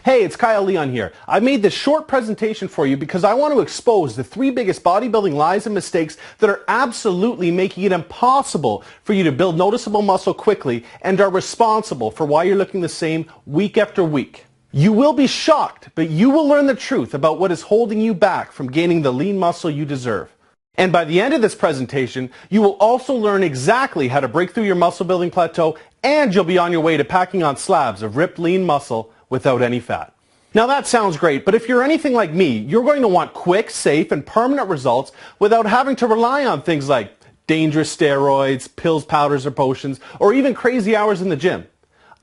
Hey, it's Kyle Leon here. I made this short presentation for you because I want to expose the 3 biggest bodybuilding lies and mistakes that are absolutely making it impossible for you to build noticeable muscle quickly and are responsible for why you're looking the same week after week. You will be shocked, but you will learn the truth about what is holding you back from gaining the lean muscle you deserve. And by the end of this presentation, you will also learn exactly how to break through your muscle building plateau, and you'll be on your way to packing on slabs of ripped lean muscle without any fat. Now that sounds great, but if you're anything like me, you're going to want quick, safe, and permanent results without having to rely on things like dangerous steroids, pills, powders, or potions, or even crazy hours in the gym.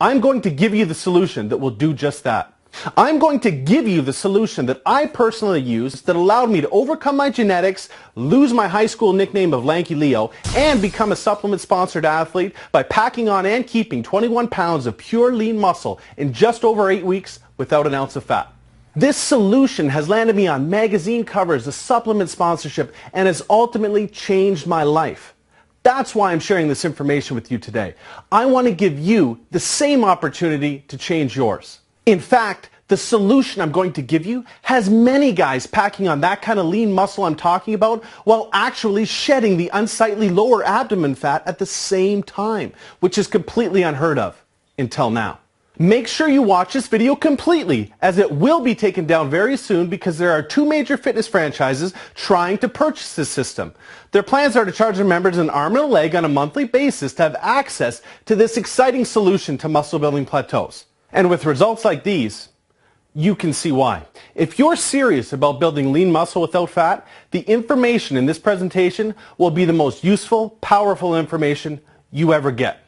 I'm going to give you the solution that will do just that. I'm going to give you the solution that I personally used that allowed me to overcome my genetics, lose my high school nickname of Lanky Leo, and become a supplement-sponsored athlete by packing on and keeping 21 pounds of pure lean muscle in just over 8 weeks without an ounce of fat. This solution has landed me on magazine covers, a supplement sponsorship, and has ultimately changed my life. That's why I'm sharing this information with you today. I want to give you the same opportunity to change yours. In fact, the solution I'm going to give you has many guys packing on that kind of lean muscle I'm talking about while actually shedding the unsightly lower abdomen fat at the same time, which is completely unheard of until now. Make sure you watch this video completely, as it will be taken down very soon because there are 2 major fitness franchises trying to purchase this system. Their plans are to charge their members an arm and a leg on a monthly basis to have access to this exciting solution to muscle building plateaus. And with results like these, you can see why. If you're serious about building lean muscle without fat, the information in this presentation will be the most useful, powerful information you ever get.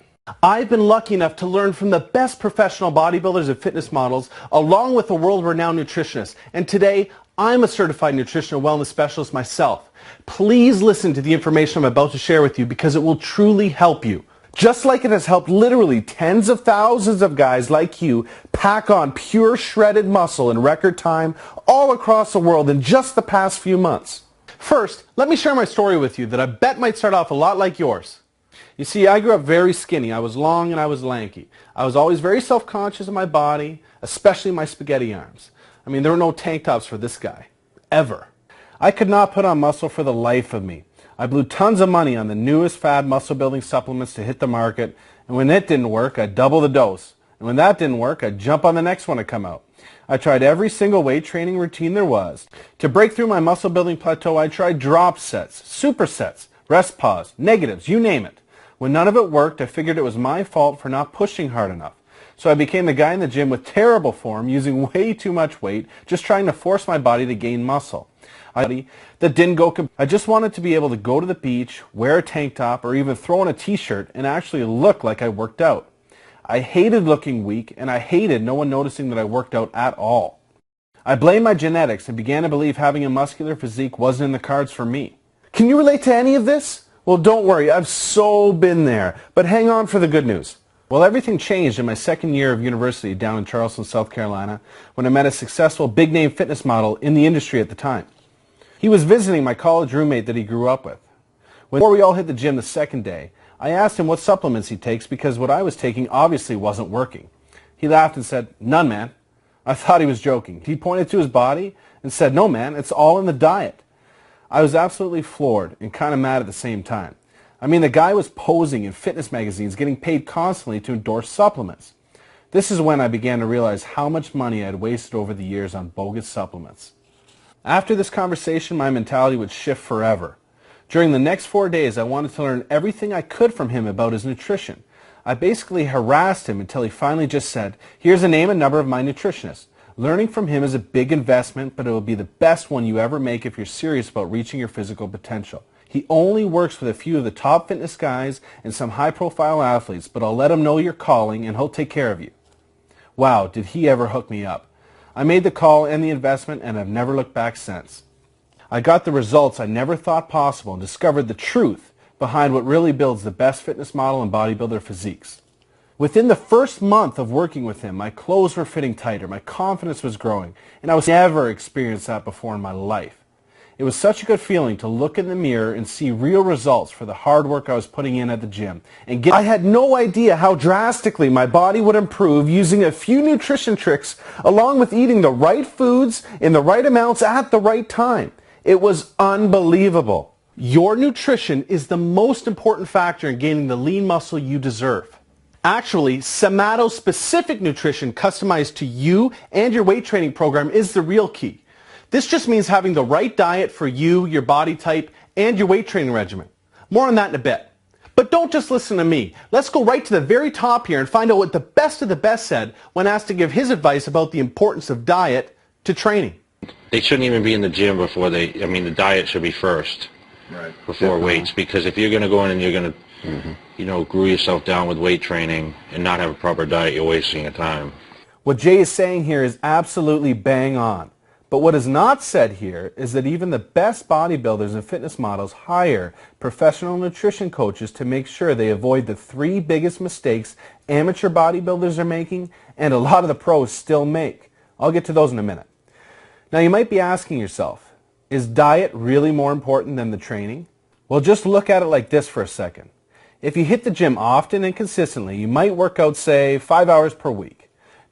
I've been lucky enough to learn from the best professional bodybuilders and fitness models, along with a world-renowned nutritionist. And today, I'm a certified nutritional wellness specialist myself. Please listen to the information I'm about to share with you because it will truly help you. Just like it has helped literally tens of thousands of guys like you pack on pure shredded muscle in record time all across the world in just the past few months. First, let me share my story with you that I bet might start off a lot like yours. You see, I grew up very skinny. I was long and I was lanky. I was always very self-conscious of my body, especially my spaghetti arms. I mean, there were no tank tops for this guy. Ever. I could not put on muscle for the life of me. I blew tons of money on the newest fad muscle-building supplements to hit the market, and when it didn't work, I'd double the dose. And when that didn't work, I'd jump on the next one to come out. I tried every single weight training routine there was. To break through my muscle-building plateau, I tried drop sets, supersets, rest pause, negatives, you name it. When none of it worked, I figured it was my fault for not pushing hard enough. So I became the guy in the gym with terrible form, using way too much weight, just trying to force my body to gain muscle. I just wanted to be able to go to the beach, wear a tank top, or even throw on a t-shirt and actually look like I worked out. I hated looking weak, and I hated no one noticing that I worked out at all. I blamed my genetics and began to believe having a muscular physique wasn't in the cards for me. Can you relate to any of this? Well, don't worry, I've so been there, but hang on for the good news. Well, everything changed in my second year of university down in Charleston, South Carolina, when I met a successful big-name fitness model in the industry at the time. He was visiting my college roommate that he grew up with. Before we all hit the gym the second day, I asked him what supplements he takes because what I was taking obviously wasn't working. He laughed and said, "None, man." I thought he was joking. He pointed to his body and said, "No, man, it's all in the diet." I was absolutely floored and kind of mad at the same time. I mean, the guy was posing in fitness magazines, getting paid constantly to endorse supplements. This is when I began to realize how much money I had wasted over the years on bogus supplements. After this conversation, my mentality would shift forever. During the next 4 days, I wanted to learn everything I could from him about his nutrition. I basically harassed him until he finally just said, "Here's the name and number of my nutritionist. Learning from him is a big investment, but it will be the best one you ever make if you're serious about reaching your physical potential. He only works with a few of the top fitness guys and some high-profile athletes, but I'll let him know you're calling and he'll take care of you." Wow, did he ever hook me up. I made the call and the investment, and I've never looked back since. I got the results I never thought possible and discovered the truth behind what really builds the best fitness model and bodybuilder physiques. Within the first month of working with him, my clothes were fitting tighter, my confidence was growing, and I was never experienced that before in my life. It was such a good feeling to look in the mirror and see real results for the hard work I was putting in at the gym. I had no idea how drastically my body would improve using a few nutrition tricks along with eating the right foods in the right amounts at the right time. It was unbelievable. Your nutrition is the most important factor in gaining the lean muscle you deserve. Actually, somato-specific nutrition customized to you and your weight training program is the real key. This just means having the right diet for you, your body type, and your weight training regimen. More on that in a bit. But don't just listen to me. Let's go right to the very top here and find out what the best of the best said when asked to give his advice about the importance of diet to training. They shouldn't even be in the gym before the diet should be first, right, before weights, because if you're going to go in and you're going to, glue yourself down with weight training and not have a proper diet, you're wasting your time. What Jay is saying here is absolutely bang on. But what is not said here is that even the best bodybuilders and fitness models hire professional nutrition coaches to make sure they avoid the 3 biggest mistakes amateur bodybuilders are making and a lot of the pros still make. I'll get to those in a minute. Now you might be asking yourself, is diet really more important than the training? Well, just look at it like this for a second. If you hit the gym often and consistently, you might work out, say, 5 hours per week.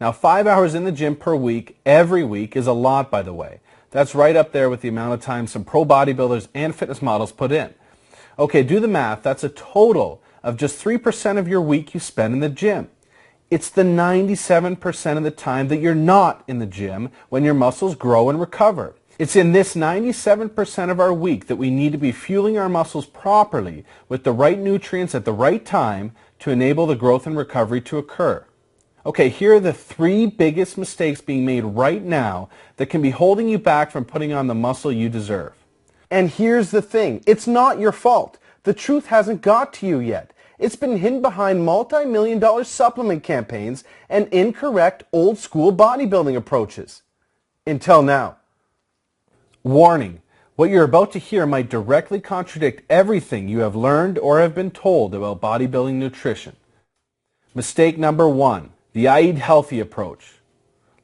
Now, 5 hours in the gym per week, every week, is a lot, by the way. That's right up there with the amount of time some pro bodybuilders and fitness models put in. Okay, do the math. That's a total of just 3% of your week you spend in the gym. It's the 97% of the time that you're not in the gym when your muscles grow and recover. It's in this 97% of our week that we need to be fueling our muscles properly with the right nutrients at the right time to enable the growth and recovery to occur. Okay, here are the 3 biggest mistakes being made right now that can be holding you back from putting on the muscle you deserve. And here's the thing, it's not your fault. The truth hasn't got to you yet. It's been hidden behind multi-million-dollar supplement campaigns and incorrect old-school bodybuilding approaches. Until now. Warning, what you're about to hear might directly contradict everything you have learned or have been told about bodybuilding nutrition. Mistake number 1. The I eat healthy approach.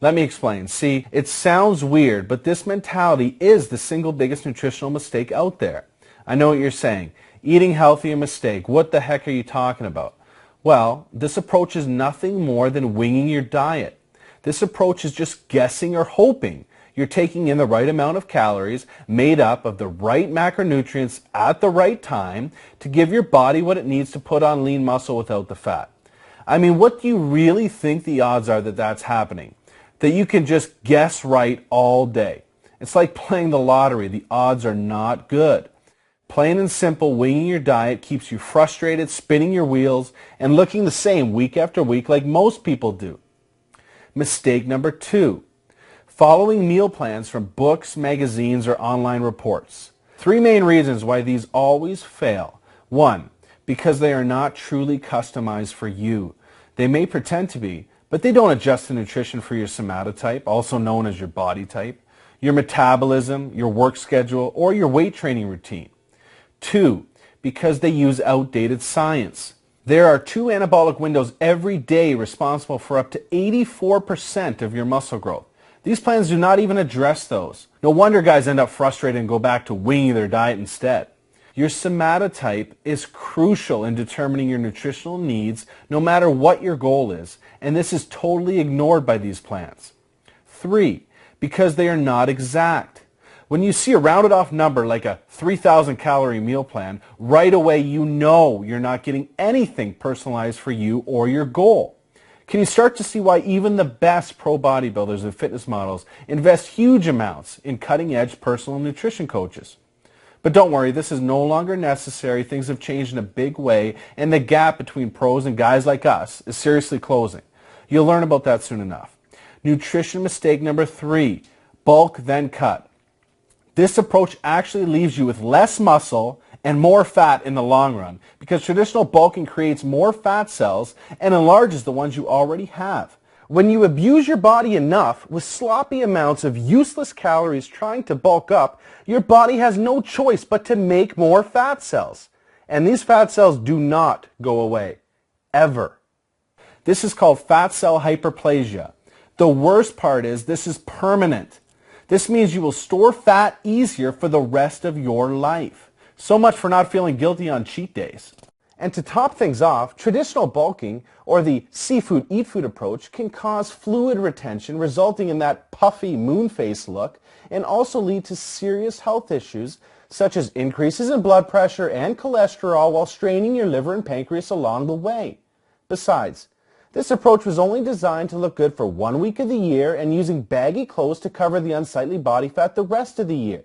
Let me explain. See, it sounds weird, but this mentality is the single biggest nutritional mistake out there. I know what you're saying. Eating healthy a mistake. What the heck are you talking about? Well, this approach is nothing more than winging your diet. This approach is just guessing or hoping you're taking in the right amount of calories made up of the right macronutrients at the right time to give your body what it needs to put on lean muscle without the fat. I mean, what do you really think the odds are that that's happening? That you can just guess right all day? It's like playing the lottery. The odds are not good. Plain and simple, winging your diet keeps you frustrated, spinning your wheels, and looking the same week after week like most people do. Mistake number 2. Following meal plans from books, magazines, or online reports. 3 main reasons why these always fail. 1. Because they are not truly customized for you. They may pretend to be, but they don't adjust the nutrition for your somatotype, also known as your body type, your metabolism, your work schedule, or your weight training routine. 2, because they use outdated science. There are 2 anabolic windows every day responsible for up to 84% of your muscle growth. These plans do not even address those. No wonder guys end up frustrated and go back to winging their diet instead. Your somatotype is crucial in determining your nutritional needs no matter what your goal is, and this is totally ignored by these plans. 3, because they are not exact. When you see a rounded off number like a 3,000 calorie meal plan, right away you know you're not getting anything personalized for you or your goal. Can you start to see why even the best pro bodybuilders and fitness models invest huge amounts in cutting-edge personal nutrition coaches? But don't worry, this is no longer necessary. Things have changed in a big way, and the gap between pros and guys like us is seriously closing. You'll learn about that soon enough. Nutrition mistake number 3, bulk then cut. This approach actually leaves you with less muscle and more fat in the long run because traditional bulking creates more fat cells and enlarges the ones you already have. When you abuse your body enough with sloppy amounts of useless calories trying to bulk up, your body has no choice but to make more fat cells. And these fat cells do not go away, ever. This is called fat cell hyperplasia. The worst part is this is permanent. This means you will store fat easier for the rest of your life. So much for not feeling guilty on cheat days. And to top things off, traditional bulking, or the seafood eat food approach, can cause fluid retention, resulting in that puffy moon face look, and also lead to serious health issues such as increases in blood pressure and cholesterol while straining your liver and pancreas along the way. Besides, this approach was only designed to look good for 1 week of the year and using baggy clothes to cover the unsightly body fat the rest of the year.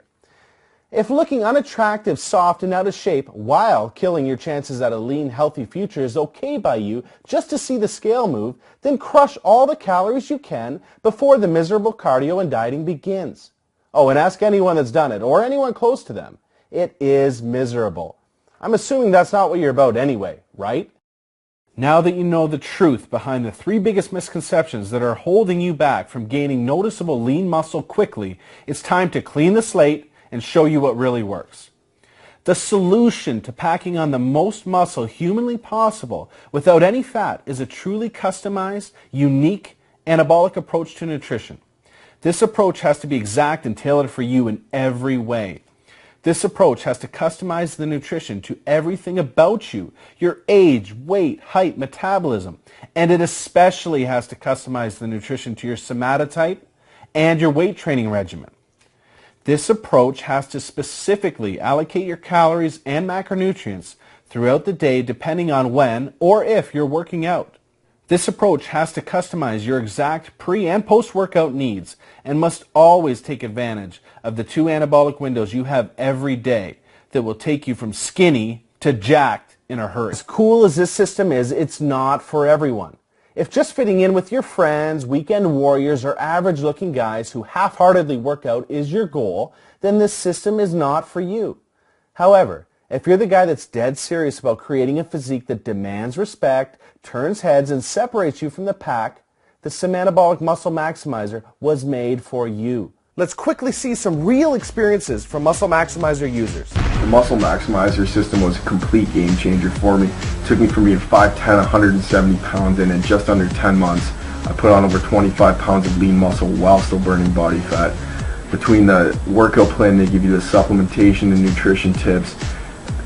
If looking unattractive, soft, and out of shape while killing your chances at a lean, healthy future is okay by you just to see the scale move, then crush all the calories you can before the miserable cardio and dieting begins. Oh, and ask anyone that's done it, or anyone close to them. It is miserable. I'm assuming that's not what you're about anyway, right? Now that you know the truth behind the 3 biggest misconceptions that are holding you back from gaining noticeable lean muscle quickly, it's time to clean the slate and show you what really works. The solution to packing on the most muscle humanly possible without any fat is a truly customized, unique, anabolic approach to nutrition. This approach has to be exact and tailored for you in every way. This approach has to customize the nutrition to everything about you, your age, weight, height, metabolism, and it especially has to customize the nutrition to your somatotype and your weight training regimen. This approach has to specifically allocate your calories and macronutrients throughout the day depending on when or if you're working out. This approach has to customize your exact pre- and post-workout needs and must always take advantage of the 2 anabolic windows you have every day that will take you from skinny to jacked in a hurry. As cool as this system is, it's not for everyone. If just fitting in with your friends, weekend warriors, or average-looking guys who half-heartedly work out is your goal, then this system is not for you. However, if you're the guy that's dead serious about creating a physique that demands respect, turns heads, and separates you from the pack, the Somanabolic Muscle Maximizer was made for you. Let's quickly see some real experiences from Muscle Maximizer users. The Muscle Maximizer system was a complete game changer for me. It took me from being 5'10", 170 pounds, and in just under 10 months, I put on over 25 pounds of lean muscle while still burning body fat. Between the workout plan, they give you the supplementation and nutrition tips.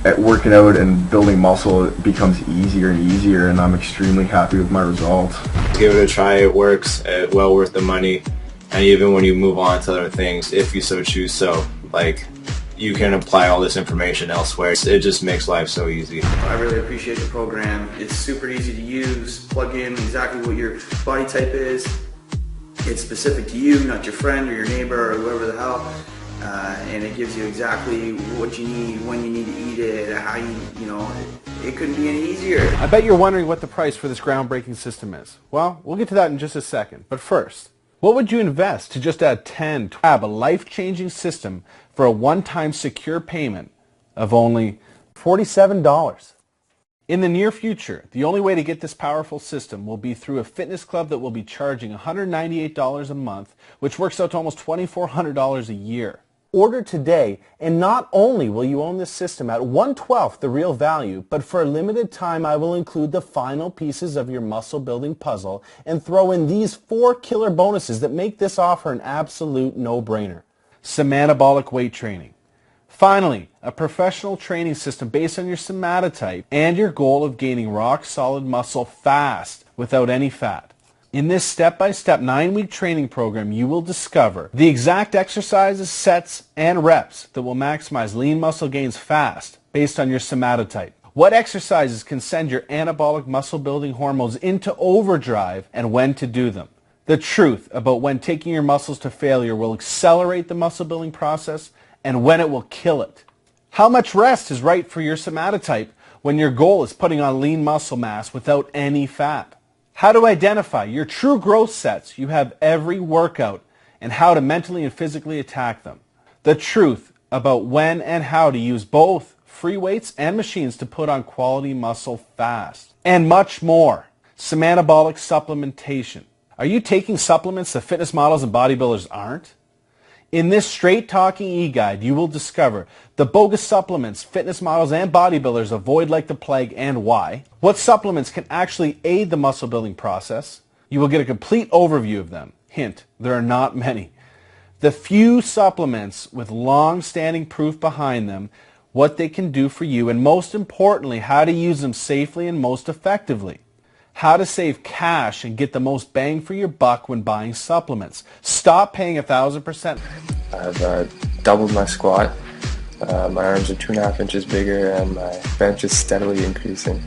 At working out and building muscle, it becomes easier and easier, and I'm extremely happy with my results. Give it a try. It works. Well worth the money. And even when you move on to other things, if you so choose so, like, you can apply all this information elsewhere. It just makes life so easy. I really appreciate the program. It's super easy to use. Plug in exactly what your body type is. It's specific to you, not your friend or your neighbor or whoever the hell. And it gives you exactly what you need, when you need to eat it, how it couldn't be any easier. I bet you're wondering what the price for this groundbreaking system is. Well, we'll get to that in just a second. But first, what would you invest to just add 10 to have a life-changing system for a one-time secure payment of only $47? In the near future, the only way to get this powerful system will be through a fitness club that will be charging $198 a month, which works out to almost $2,400 a year. Order today, and not only will you own this system at 1/12 the real value, but for a limited time I will include the final pieces of your muscle building puzzle and throw in these 4 killer bonuses that make this offer an absolute no-brainer. Somanabolic weight training. Finally, a professional training system based on your somatotype and your goal of gaining rock-solid muscle fast without any fat. In this step-by-step 9-week training program, you will discover the exact exercises, sets, and reps that will maximize lean muscle gains fast based on your somatotype. What exercises can send your anabolic muscle-building hormones into overdrive and when to do them. The truth about when taking your muscles to failure will accelerate the muscle-building process and when it will kill it. How much rest is right for your somatotype when your goal is putting on lean muscle mass without any fat? How to identify your true growth sets you have every workout and how to mentally and physically attack them. The truth about when and how to use both free weights and machines to put on quality muscle fast. And much more. Somanabolic supplementation. Are you taking supplements that fitness models and bodybuilders aren't? In this straight-talking e-guide, you will discover the bogus supplements fitness models and bodybuilders avoid like the plague and why, what supplements can actually aid the muscle-building process. You will get a complete overview of them. Hint, there are not many. The few supplements with long-standing proof behind them, what they can do for you, and most importantly, how to use them safely and most effectively. How to save cash and get the most bang for your buck when buying supplements. Stop paying 1,000%. I've doubled my squat. My arms are 2.5 inches bigger and my bench is steadily increasing.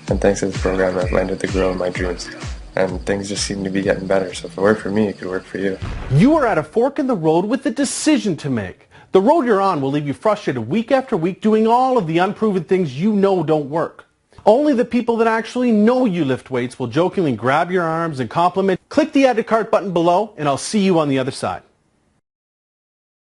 And thanks to this program, I've landed the girl of my dreams. And things just seem to be getting better. So if it worked for me, it could work for you. You are at a fork in the road with a decision to make. The road you're on will leave you frustrated week after week doing all of the unproven things you know don't work. Only the people that actually know you lift weights will jokingly grab your arms and compliment. Click the add to cart button below and I'll see you on the other side.